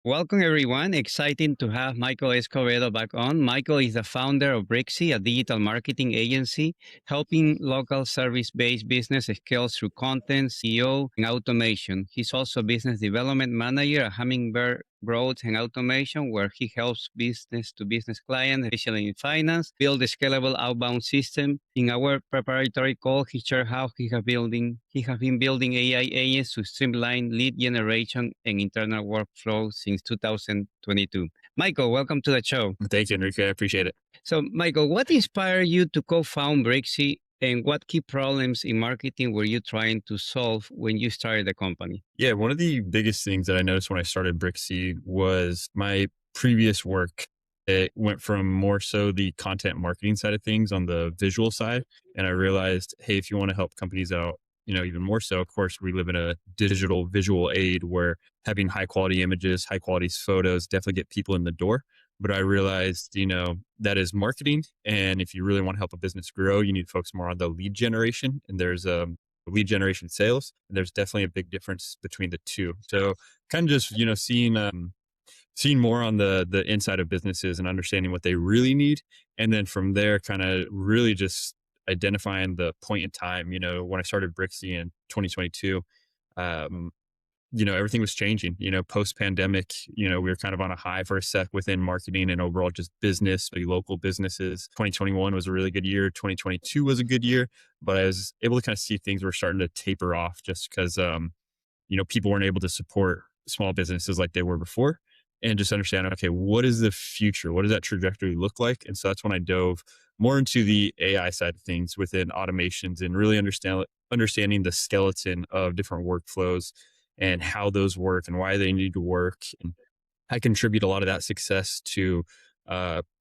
Welcome, everyone. Exciting to have Michael Escobedo back on. Michael is the founder of Bricksy, a digital marketing agency helping local service-based business scale through content, SEO, and automation. He's also a business development manager at Hummingbird Growth and Automation, where he helps business-to-business clients, especially in finance, build a scalable outbound system. In our preparatory call, he shared how he has been building AI agents to streamline lead generation and internal workflow since 2022. Michael, welcome to the show. Thank you, Enrique. I appreciate it. So, Michael, what inspired you to co-found Bricksy, and what key problems in marketing were you trying to solve when you started the company? Yeah, one of the biggest things that I noticed when I started Bricksy was my previous work. It went from more so the content marketing side of things on the visual side. And I realized, hey, if you want to help companies out, even more so, of course, we live in a digital visual aid where having high quality images, high quality photos definitely get people in the door. But I realized, that is marketing. And if you really want to help a business grow, you need to focus more on the lead generation. And there's lead generation sales. And there's definitely a big difference between the two. So kind of just, seeing more on the inside of businesses and understanding what they really need. And then from there, kind of really just identifying the point in time, when I started Bricksy in 2022, everything was changing, post pandemic, we were kind of on a high for a sec within marketing and overall just business, local businesses. 2021 was a really good year. 2022 was a good year, but I was able to kind of see things were starting to taper off just because, people weren't able to support small businesses like they were before, and just understand, okay, what is the future? What does that trajectory look like? And so that's when I dove more into the AI side of things within automations and really understanding the skeleton of different workflows and how those work and why they need to work. And I contribute a lot of that success to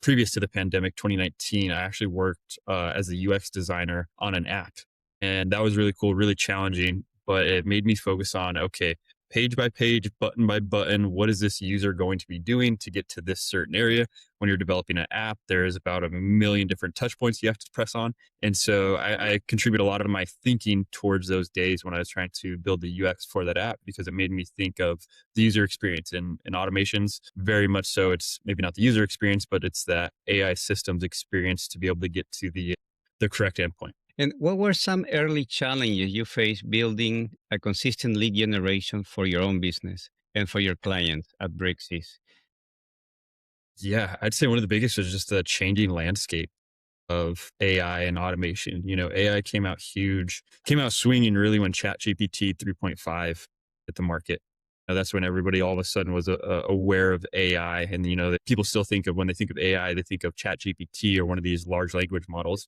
previous to the pandemic, 2019, I actually worked as a UX designer on an app. And that was really cool, really challenging, but it made me focus on, okay, page by page, button by button, what is this user going to be doing to get to this certain area? When you're developing an app, there's about a million different touch points you have to press on. And so I contribute a lot of my thinking towards those days when I was trying to build the UX for that app, because it made me think of the user experience and automations. Very much so, it's maybe not the user experience, but it's that AI systems experience to be able to get to the correct endpoint. And what were some early challenges you faced building a consistent lead generation for your own business and for your clients at Bricksy? Yeah, I'd say one of the biggest was just the changing landscape of AI and automation. AI came out huge, came out swinging really when ChatGPT 3.5 hit the market. That's when everybody all of a sudden was aware of AI. And, that people still think of, when they think of AI, they think of ChatGPT or one of these large language models.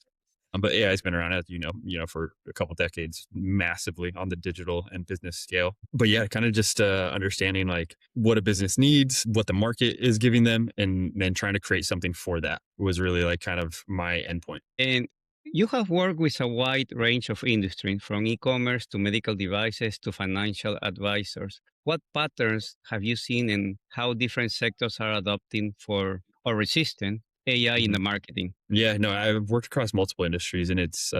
But AI has been around, as for a couple decades, massively on the digital and business scale. But yeah, kind of just understanding like what a business needs, what the market is giving them, and then trying to create something for that was really like kind of my endpoint. And you have worked with a wide range of industries, from e-commerce to medical devices to financial advisors. What patterns have you seen, and how different sectors are adopting for or resisting AI in the marketing? Yeah, no, I've worked across multiple industries, and it's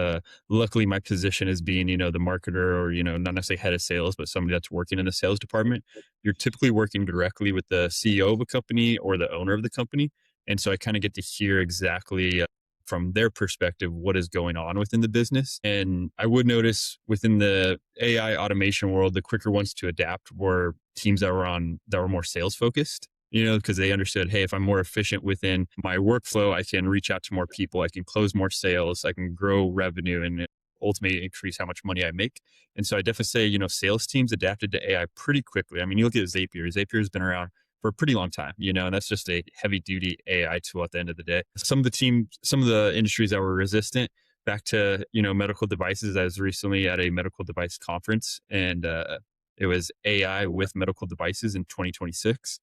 luckily my position as being, the marketer or, not necessarily head of sales, but somebody that's working in the sales department. You're typically working directly with the CEO of a company or the owner of the company. And so I kind of get to hear exactly from their perspective what is going on within the business. And I would notice within the AI automation world, the quicker ones to adapt were teams that were more sales focused, because they understood, hey, if I'm more efficient within my workflow, I can reach out to more people, I can close more sales, I can grow revenue and ultimately increase how much money I make. And so I definitely say, sales teams adapted to AI pretty quickly. I mean, you look at Zapier. Zapier has been around for a pretty long time, and that's just a heavy duty AI tool at the end of the day. Some of the industries that were resistant back to, medical devices. I was recently at a medical device conference, and it was AI with medical devices in 2026.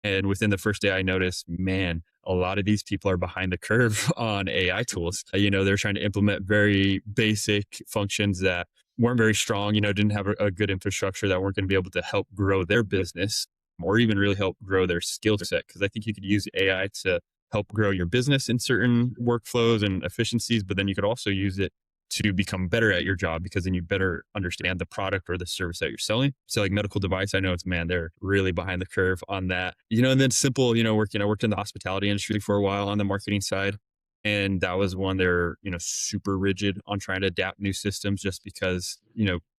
And within the first day, I noticed, man, a lot of these people are behind the curve on AI tools. They're trying to implement very basic functions that weren't very strong, didn't have a good infrastructure, that weren't going to be able to help grow their business or even really help grow their skill set. Because I think you could use AI to help grow your business in certain workflows and efficiencies, but then you could also use it to become better at your job, because then you better understand the product or the service that you're selling. So like medical device, I know it's, man, they're really behind the curve on that. And then simple, I worked in the hospitality industry for a while on the marketing side. And that was one they're, super rigid on trying to adapt new systems, just because,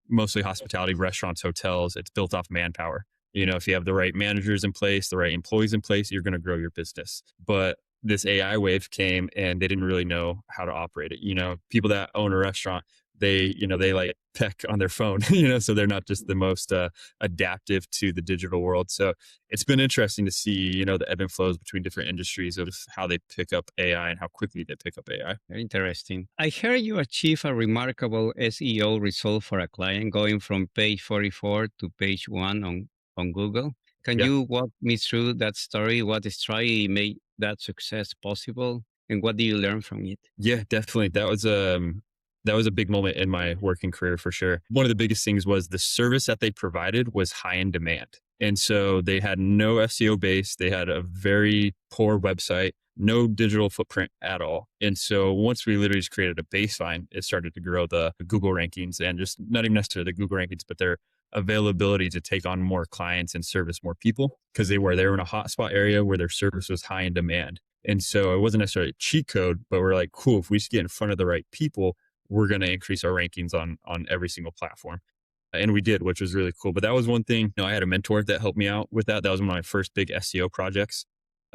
mostly hospitality, restaurants, hotels, it's built off manpower. If you have the right managers in place, the right employees in place, you're going to grow your business. But this AI wave came and they didn't really know how to operate it. People that own a restaurant, they like peck on their phone, so they're not just the most adaptive to the digital world. So it's been interesting to see, the ebb and flows between different industries of how they pick up AI and how quickly they pick up AI. Very interesting. I heard you achieve a remarkable SEO result for a client going from page 44 to page 1 on Google. Can Yeah. you walk me through that story? What strategy made that success possible? And what do you learn from it? Yeah, definitely. That was a big moment in my working career for sure. One of the biggest things was the service that they provided was high in demand. And so they had no SEO base, they had a very poor website, no digital footprint at all. And so once we literally just created a baseline, it started to grow the Google rankings, and just not even necessarily the Google rankings, but their availability to take on more clients and service more people, because they were in a hotspot area where their service was high in demand. And so it wasn't necessarily a cheat code, but we're like, cool, if we just get in front of the right people, we're going to increase our rankings on every single platform. And we did, which was really cool. But that was one thing, I had a mentor that helped me out with that. That was one of my first big SEO projects.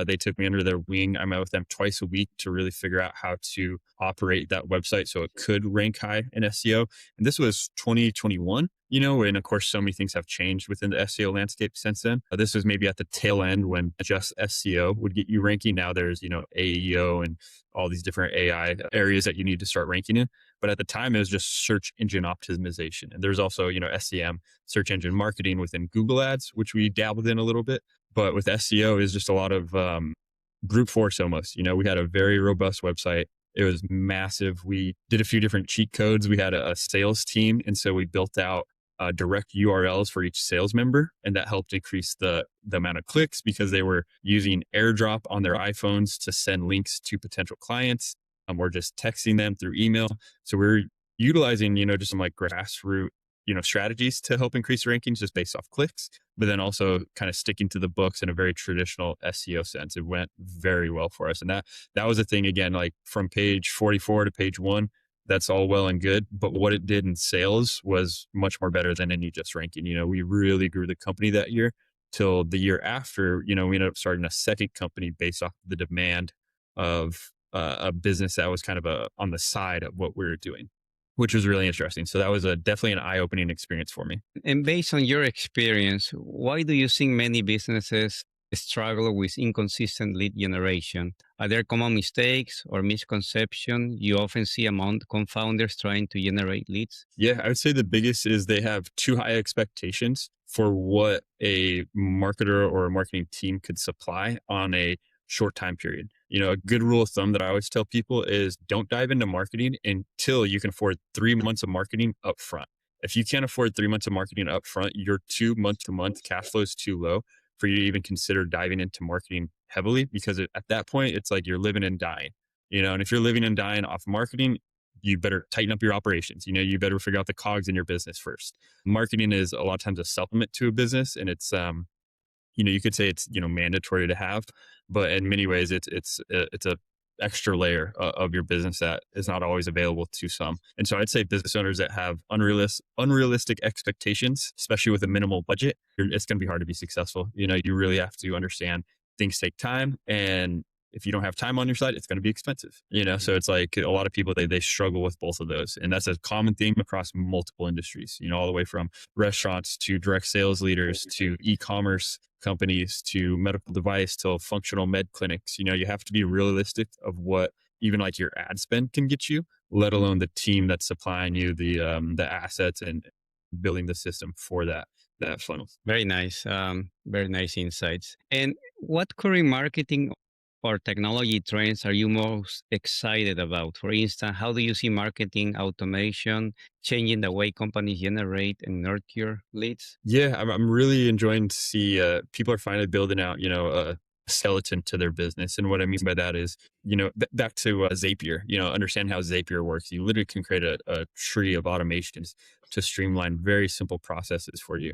They took me under their wing. I met with them twice a week to really figure out how to operate that website so it could rank high in SEO. And this was 2021, and of course, so many things have changed within the SEO landscape since then. This was maybe at the tail end when just SEO would get you ranking. Now there's, AEO and all these different AI areas that you need to start ranking in. But at the time, it was just search engine optimization. And there's also, SEM, search engine marketing within Google Ads, which we dabbled in a little bit. But with SEO is just a lot of brute force almost. We had a very robust website. It was massive. We did a few different cheat codes. We had a sales team. And so we built out direct URLs for each sales member. And that helped increase the amount of clicks, because they were using AirDrop on their iPhones to send links to potential clients. Or just texting them through email. So we're utilizing, just some like grassroots, strategies to help increase rankings just based off clicks, but then also kind of sticking to the books in a very traditional SEO sense. It went very well for us. And that was a thing, again, like from page 44 to page 1, that's all well and good. But what it did in sales was much more better than any just ranking. We really grew the company that year till the year after, we ended up starting a second company based off the demand of a business that was kind of on the side of what we were doing, which was really interesting. So that was definitely an eye-opening experience for me. And based on your experience, why do you think many businesses struggle with inconsistent lead generation? Are there common mistakes or misconceptions you often see among co-founders trying to generate leads? Yeah, I would say the biggest is they have too high expectations for what a marketer or a marketing team could supply on a short time period. A good rule of thumb that I always tell people is don't dive into marketing until you can afford 3 months of marketing up front. If you can't afford 3 months of marketing up front, your 2 month to month cash flow is too low for you to even consider diving into marketing heavily, because at that point, it's like you're living and dying. And if you're living and dying off marketing, you better tighten up your operations. You better figure out the cogs in your business first. Marketing is a lot of times a supplement to a business, and it's you could say it's mandatory to have, but in many ways it's a extra layer of your business that is not always available to some. And so I'd say business owners that have unrealistic expectations, especially with a minimal budget, it's going to be hard to be successful. You really have to understand things take time, and if you don't have time on your side, it's going to be expensive. So it's like a lot of people, they struggle with both of those, and that's a common theme across multiple industries. All the way from restaurants to direct sales leaders to e-commerce companies to medical device to functional med clinics. You have to be realistic of what even like your ad spend can get you, let alone the team that's supplying you the assets and building the system for that funnel. Very nice. Very nice insights. And what current marketing or technology trends are you most excited about? For instance, how do you see marketing automation changing the way companies generate and nurture leads? Yeah, I'm really enjoying to see people are finally building out, skeleton to their business. And what I mean by that is, back to Zapier, understand how Zapier works. You literally can create a tree of automations to streamline very simple processes for you.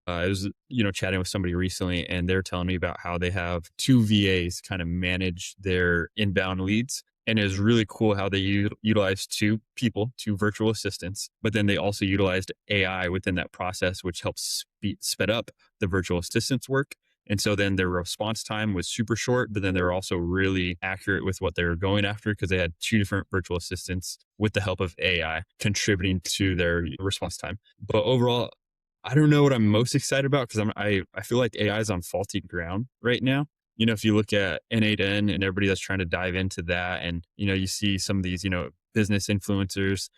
I was, chatting with somebody recently, and they're telling me about how they have two VAs kind of manage their inbound leads. And it was really cool how they utilized two people, two virtual assistants, but then they also utilized AI within that process, which helps sped up the virtual assistants work. And so then their response time was super short, but then they were also really accurate with what they were going after because they had two different virtual assistants with the help of AI contributing to their response time. But overall, I don't know what I'm most excited about because I feel like AI is on faulty ground right now. If you look at N8N and everybody that's trying to dive into that, and you see some of these, business influencers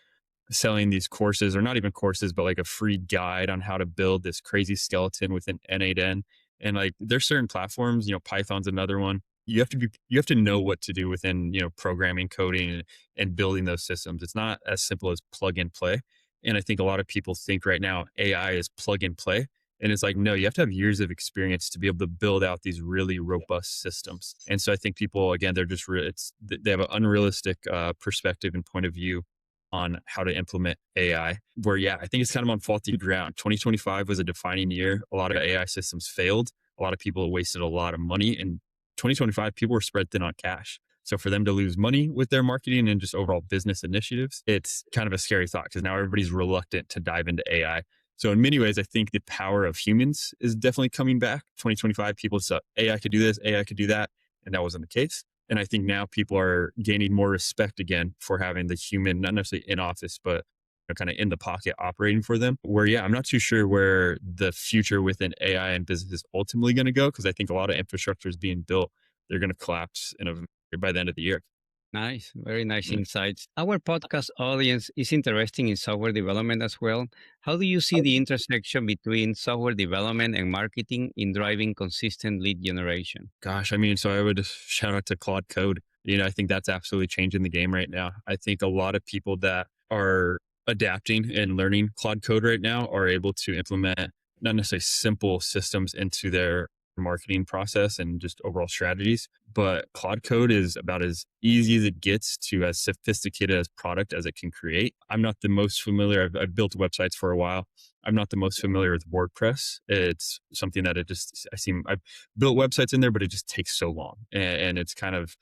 selling these courses, or not even courses, but like a free guide on how to build this crazy skeleton within N8N. And like there's certain platforms, Python's another one. You have to know what to do within, programming, coding, and building those systems. It's not as simple as plug and play. And I think a lot of people think right now AI is plug and play. And it's like, no, you have to have years of experience to be able to build out these really robust systems. And so I think people, again, they're just, they have an unrealistic perspective and point of view on how to implement AI, where, yeah, I think it's kind of on faulty ground. 2025 was a defining year. A lot of AI systems failed. A lot of people wasted a lot of money. And 2025, people were spread thin on cash. So for them to lose money with their marketing and just overall business initiatives, it's kind of a scary thought because now everybody's reluctant to dive into AI. So in many ways, I think the power of humans is definitely coming back. 2025, people said AI could do this, AI could do that, and that wasn't the case. And I think now people are gaining more respect again for having the human, not necessarily in office, but kind of in the pocket operating for them. Where, yeah, I'm not too sure where the future within AI and business is ultimately going to go because I think a lot of infrastructure is being built. They're going to collapse by the end of the year. Nice, very nice insights. Our podcast audience is interested in software development as well. How do you see the intersection between software development and marketing in driving consistent lead generation? Gosh, I mean, so I would shout out to Claude Code. I think that's absolutely changing the game right now. I think a lot of people that are adapting and learning Claude Code right now are able to implement not necessarily simple systems into their marketing process and just overall strategies. But Claude Code is about as easy as it gets to as sophisticated as product as it can create. I'm not the most familiar. I've built websites for a while. I'm not the most familiar with WordPress. It's something that I've built websites in there, but it just takes so long. And it's kind of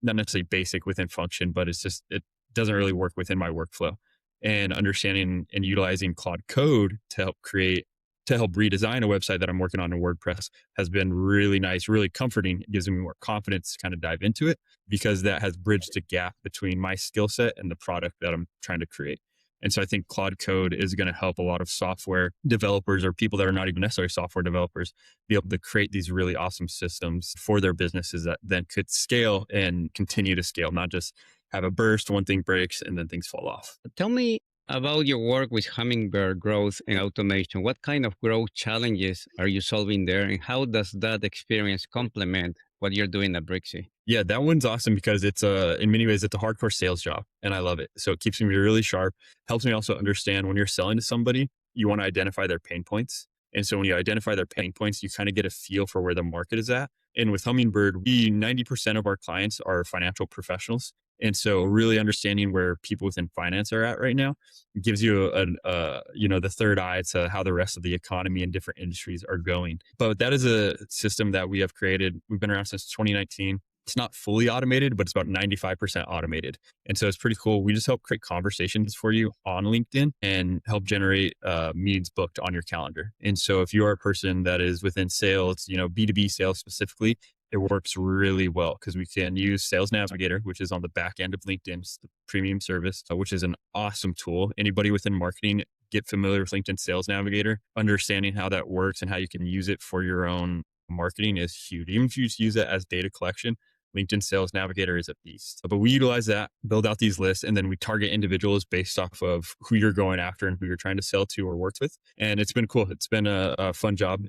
not necessarily basic within function, but it doesn't really work within my workflow. And understanding and utilizing Claude Code to help redesign a website that I'm working on in WordPress has been really nice, really comforting. It gives me more confidence to kind of dive into it because that has bridged the gap between my skill set and the product that I'm trying to create. And so I think Claude Code is going to help a lot of software developers or people that are not even necessarily software developers be able to create these really awesome systems for their businesses that then could scale and continue to scale, not just have a burst, one thing breaks, and then things fall off. Tell me about your work with Hummingbird Growth and Automation. What kind of growth challenges are you solving there, and how does that experience complement what you're doing at Bricksy? Yeah, that one's awesome because it's in many ways, it's a hardcore sales job and I love it. So it keeps me really sharp, helps me also understand when you're selling to somebody, you want to identify their pain points. And so when you identify their pain points, you kind of get a feel for where the market is at. And with Hummingbird, 90% of our clients are financial professionals. And so really understanding where people within finance are at right now gives you the third eye to how the rest of the economy and different industries are going. But that is a system that we have created. We've been around since 2019. It's not fully automated, but it's about 95% automated. And so it's pretty cool. We just help create conversations for you on LinkedIn and help generate meetings booked on your calendar. And so if you are a person that is within sales, B2B sales specifically, it works really well because we can use Sales Navigator, which is on the back end of LinkedIn, it's the premium service, which is an awesome tool. Anybody within marketing, get familiar with LinkedIn Sales Navigator. Understanding how that works and how you can use it for your own marketing is huge. Even if you just use it as data collection, LinkedIn Sales Navigator is a beast. But we utilize that, build out these lists, and then we target individuals based off of who you're going after and who you're trying to sell to or work with. And it's been cool. It's been a fun job.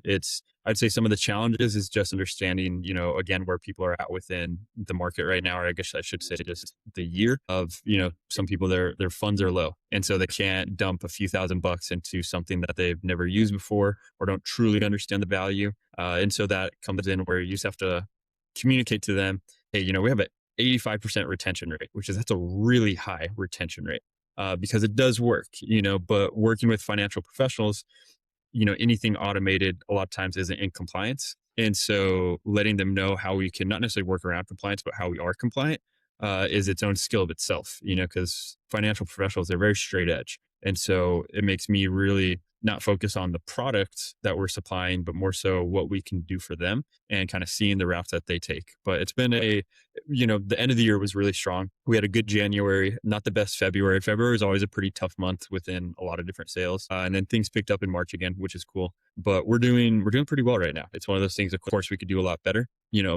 I'd say some of the challenges is just understanding, again, where people are at within the market right now, or I guess I should say just the year of, some people, their funds are low. And so they can't dump a few $1,000 into something that they've never used before or don't truly understand the value. And so that comes in where you just have to communicate to them, hey, we have an 85% retention rate, that's a really high retention rate, because it does work, but working with financial professionals, anything automated a lot of times isn't in compliance. And so letting them know how we can not necessarily work around compliance, but how we are compliant, is its own skill of itself, because financial professionals, they're very straight edge. And so it makes me really not focus on the product that we're supplying, but more so what we can do for them and kind of seeing the routes that they take. But it's been the end of the year was really strong. We had a good January, not the best February. February is always a pretty tough month within a lot of different sales. And then things picked up in March again, which is cool. But we're doing pretty well right now. It's one of those things, of course, we could do a lot better.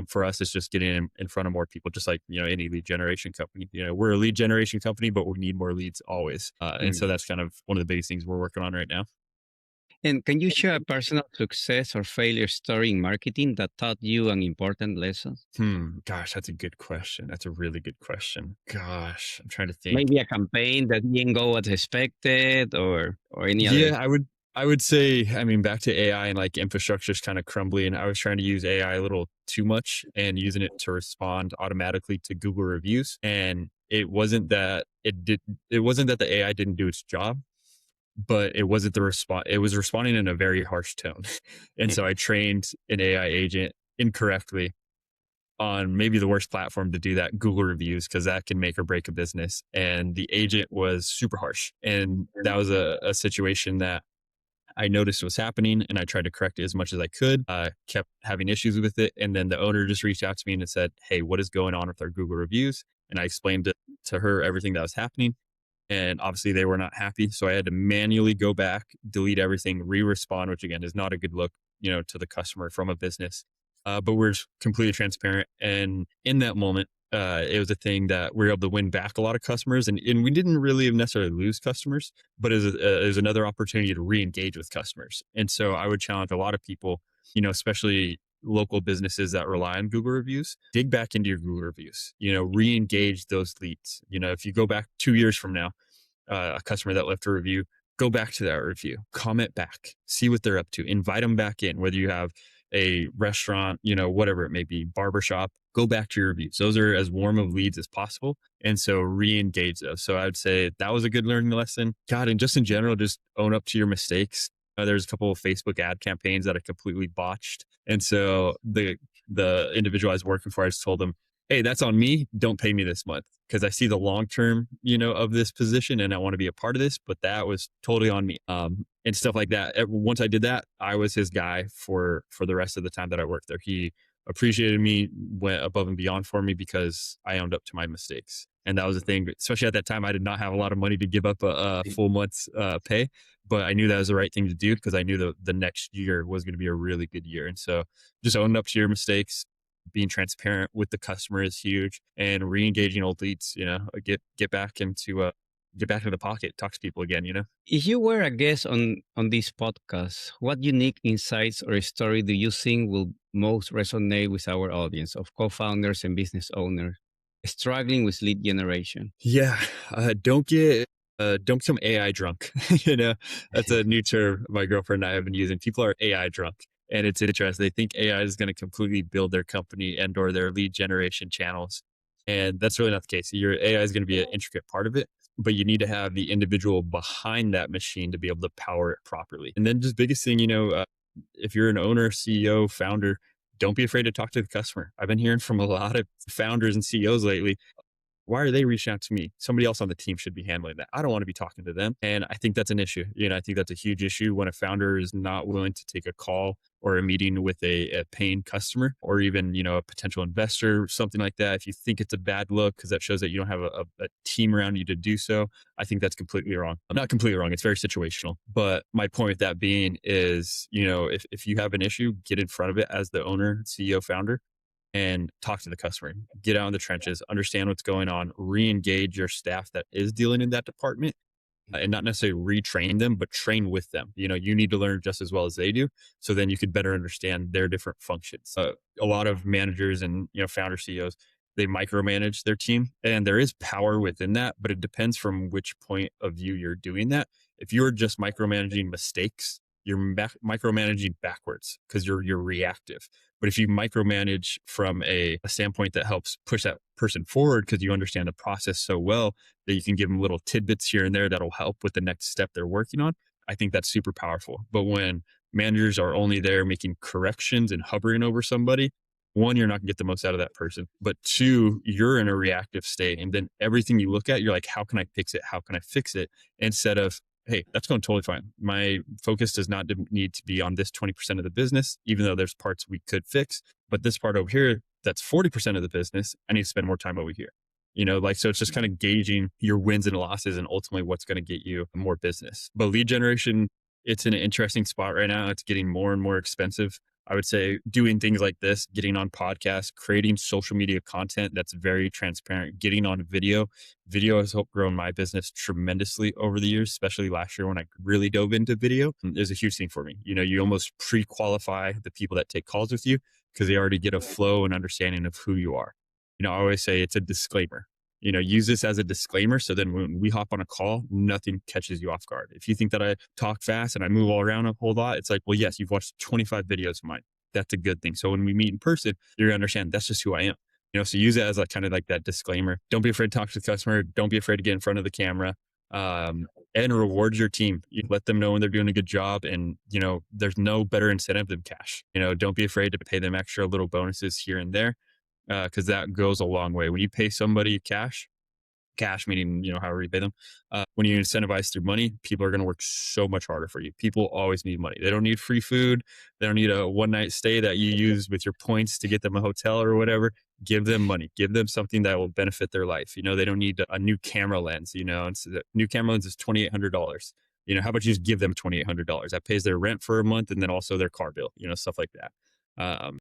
For us, it's just getting in front of more people, just like, any lead generation company. We're a lead generation company, but we need more leads always. And so that's kind of one of the biggest things we're working on right now. And can you share a personal success or failure story in marketing that taught you an important lesson? Gosh, that's a good question. That's a really good question. Gosh, I'm trying to think. Maybe a campaign that didn't go as expected, or any other. Yeah, I would say, I mean, back to AI and like infrastructure is kind of crumbly, and I was trying to use AI a little too much and using it to respond automatically to Google reviews. And it wasn't that the AI didn't do its job, but it wasn't the response. It was responding in a very harsh tone. And so I trained an AI agent incorrectly on maybe the worst platform to do that, Google reviews, because that can make or break a business. And the agent was super harsh. And that was a situation that I noticed was happening, and I tried to correct it as much as I could. Kept having issues with it. And then the owner just reached out to me and said, hey, what is going on with our Google reviews? And I explained to her everything that was happening. And obviously they were not happy. So I had to manually go back, delete everything, re-respond, which again is not a good look, to the customer from a business. But we're completely transparent. And in that moment, it was a thing that we were able to win back a lot of customers, and we didn't really necessarily lose customers, but it was another opportunity to re-engage with customers. And so I would challenge a lot of people, especially local businesses that rely on Google reviews, dig back into your Google reviews, re-engage those leads. If you go back 2 years from now, a customer that left a review, go back to that review, comment back, see what they're up to, invite them back in, whether you have a restaurant, whatever it may be, barbershop, go back to your reviews. Those are as warm of leads as possible. And so re-engage those. So I would say that was a good learning lesson. God, and just in general, just own up to your mistakes. There's a couple of Facebook ad campaigns that I completely botched. And so the individual I was working for, I just told them, hey, that's on me. Don't pay me this month, because I see the long term, of this position, and I want to be a part of this. But that was totally on me, and stuff like that. Once I did that, I was his guy for the rest of the time that I worked there. He appreciated me, went above and beyond for me because I owned up to my mistakes. And that was the thing, especially at that time, I did not have a lot of money to give up a full month's pay, but I knew that was the right thing to do because I knew the next year was going to be a really good year. And so just own up to your mistakes. Being transparent with the customer is huge, and re-engaging old leads, get back into the pocket, talk to people again, If you were a guest on this podcast, what unique insights or story do you think will most resonate with our audience of co-founders and business owners struggling with lead generation? Yeah. Don't become AI drunk. That's a new term my girlfriend and I have been using. People are AI drunk. And it's interesting. They think AI is going to completely build their company and or their lead generation channels. And that's really not the case. Your AI is going to be an intricate part of it, but you need to have the individual behind that machine to be able to power it properly. And then just biggest thing, if you're an owner, CEO, founder, don't be afraid to talk to the customer. I've been hearing from a lot of founders and CEOs lately, why are they reaching out to me? Somebody else on the team should be handling that. I don't want to be talking to them. And I think that's an issue. I think that's a huge issue when a founder is not willing to take a call or a meeting with a paying customer, or even, a potential investor, something like that. If you think it's a bad look because that shows that you don't have a team around you to do so, I think that's completely wrong. I'm not completely wrong. It's very situational. But my point with that being is, if you have an issue, get in front of it as the owner, CEO, founder, and talk to the customer, get out in the trenches, understand what's going on, re-engage your staff that is dealing in that department, and not necessarily retrain them, but train with them. You need to learn just as well as they do. So then you could better understand their different functions. A lot of managers and, founder CEOs, they micromanage their team, and there is power within that, but it depends from which point of view you're doing that. If you're just micromanaging mistakes, you're micromanaging backwards because you're reactive. But if you micromanage from a standpoint that helps push that person forward because you understand the process so well that you can give them little tidbits here and there that'll help with the next step they're working on, I think that's super powerful. But when managers are only there making corrections and hovering over somebody, one, you're not gonna get the most out of that person. But two, you're in a reactive state. And then everything you look at, you're like, how can I fix it? How can I fix it? Instead of, hey, that's going totally fine. My focus does not need to be on this 20% of the business, even though there's parts we could fix. But this part over here, that's 40% of the business, I need to spend more time over here. Like, so it's just kind of gauging your wins and losses and ultimately what's going to get you more business. But lead generation, it's in an interesting spot right now. It's getting more and more expensive. I would say doing things like this, getting on podcasts, creating social media content that's very transparent, getting on video. Video has helped grow my business tremendously over the years, especially last year when I really dove into video. It was a huge thing for me. You almost pre-qualify the people that take calls with you because they already get a flow and understanding of who you are. I always say it's a disclaimer. Use this as a disclaimer. So then when we hop on a call, nothing catches you off guard. If you think that I talk fast and I move all around a whole lot, it's like, well, yes, you've watched 25 videos of mine. That's a good thing. So when we meet in person, you're going to understand that's just who I am. So use it as like kind of like that disclaimer. Don't be afraid to talk to the customer. Don't be afraid to get in front of the camera. And reward your team. You let them know when they're doing a good job. And, there's no better incentive than cash. Don't be afraid to pay them extra little bonuses here and there. Because that goes a long way. When you pay somebody cash meaning, however you pay them, when you incentivize through money, people are going to work so much harder for you. People always need money. They don't need free food. They don't need a one night stay that you use with your points to get them a hotel or whatever. Give them money. Give them something that will benefit their life. They don't need a new camera lens, and so the new camera lens is $2,800. How about you just give them $2,800? That pays their rent for a month and then also their car bill, stuff like that.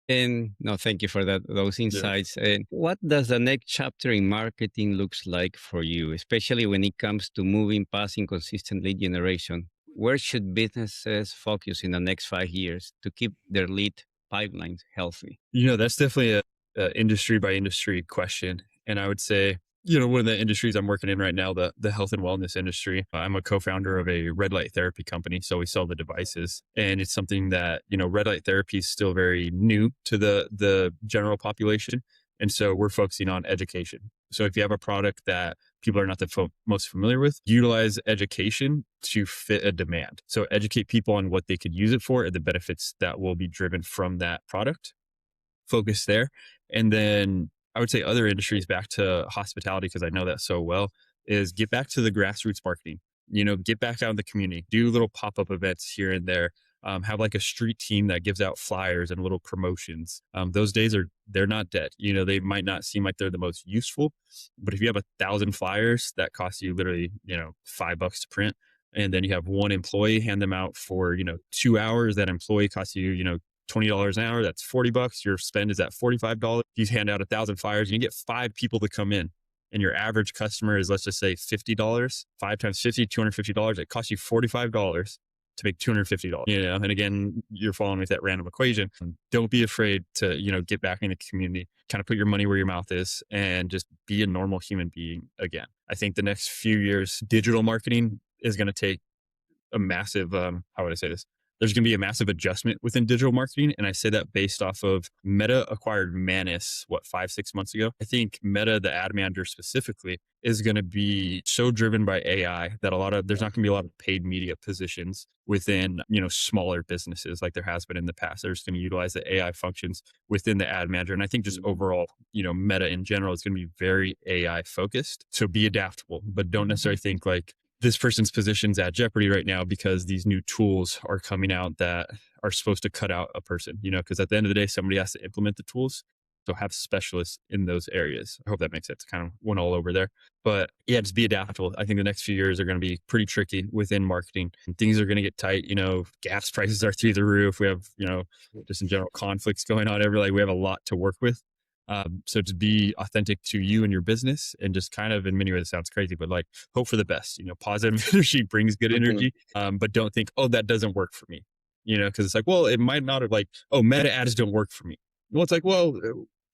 And no, thank you for those insights. And what does the next chapter in marketing looks like for you, especially when it comes to moving past inconsistent lead generation? Where should businesses focus in the next 5 years to keep their lead pipelines healthy? That's definitely a industry by industry question. And I would say, one of the industries I'm working in right now, the health and wellness industry, I'm a co-founder of a red light therapy company. So we sell the devices, and it's something that, red light therapy is still very new to the general population. And so we're focusing on education. So if you have a product that people are not the most familiar with, utilize education to fit a demand. So educate people on what they could use it for and the benefits that will be driven from that product. Focus there. And then I would say other industries, back to hospitality, because I know that so well, is get back to the grassroots marketing. Get back out in the community, do little pop-up events here and there. Have like a street team that gives out flyers and little promotions. Those days they're not dead. They might not seem like they're the most useful, but if you have 1,000 flyers that cost you literally, $5 to print, and then you have one employee hand them out for, 2 hours, that employee costs you, $20 an hour, that's $40. Your spend is at $45. You hand out 1,000 flyers, and you get 5 people to come in. And your average customer is, let's just say $50, 5 times 50, $250. It costs you $45 to make $250. And again, you're following with that random equation. Don't be afraid to, get back in the community, kind of put your money where your mouth is, and just be a normal human being again. I think the next few years, digital marketing is going to take a massive, how would I say this? There's going to be a massive adjustment within digital marketing. And I say that based off of Meta acquired Manus, 5-6 months ago. I think Meta, the ad manager specifically, is going to be so driven by AI that there's not going to be a lot of paid media positions within, smaller businesses like there has been in the past. They're just going to utilize the AI functions within the ad manager. And I think just overall, Meta in general is going to be very AI focused. So be adaptable, but don't necessarily think like, this person's position's at jeopardy right now because these new tools are coming out that are supposed to cut out a person, because at the end of the day, somebody has to implement the tools. So have specialists in those areas. I hope that makes sense. Kind of went all over there, but yeah, just be adaptable. I think the next few years are going to be pretty tricky within marketing. Things are going to get tight. Gas prices are through the roof. We have, just in general conflicts going on we have a lot to work with. So to be authentic to you and your business, and just kind of, in many ways it sounds crazy, but like hope for the best. Positive energy brings good energy. But don't think, oh, that doesn't work for me. Because it's like, well, it might not have Meta ads don't work for me. Well, it's like, well,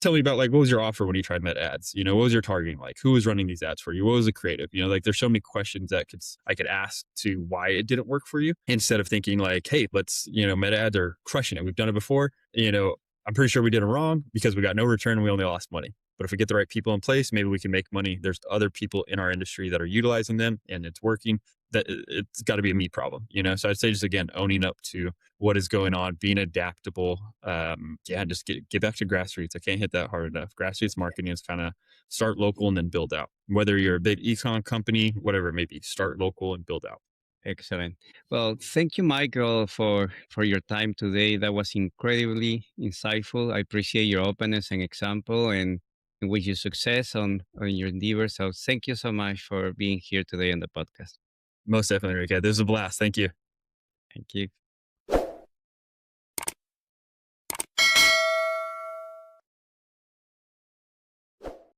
tell me about like what was your offer when you tried Meta ads? You know, what was your targeting like? Who was running these ads for you? What was the creative? You know, like there's so many questions that I could ask to why it didn't work for you instead of thinking like, hey, let's, you know, Meta ads are crushing it. We've done it before. You know, I'm pretty sure we did it wrong because we got no return and we only lost money. But if we get the right people in place, maybe we can make money. There's other people in our industry that are utilizing them and it's working. That it's got to be a me problem, you know? So I'd say just again, owning up to what is going on, being adaptable. Yeah, just get back to grassroots. I can't hit that hard enough. Grassroots marketing is kind of start local and then build out. Whether you're a big econ company, whatever it may be, start local and build out. Excellent. Well, thank you, Michael, for your time today. That was incredibly insightful. I appreciate your openness and example, and wish you success on your endeavors. So, thank you so much for being here today on the podcast. Most definitely, Enrique. This is a blast. Thank you. Thank you.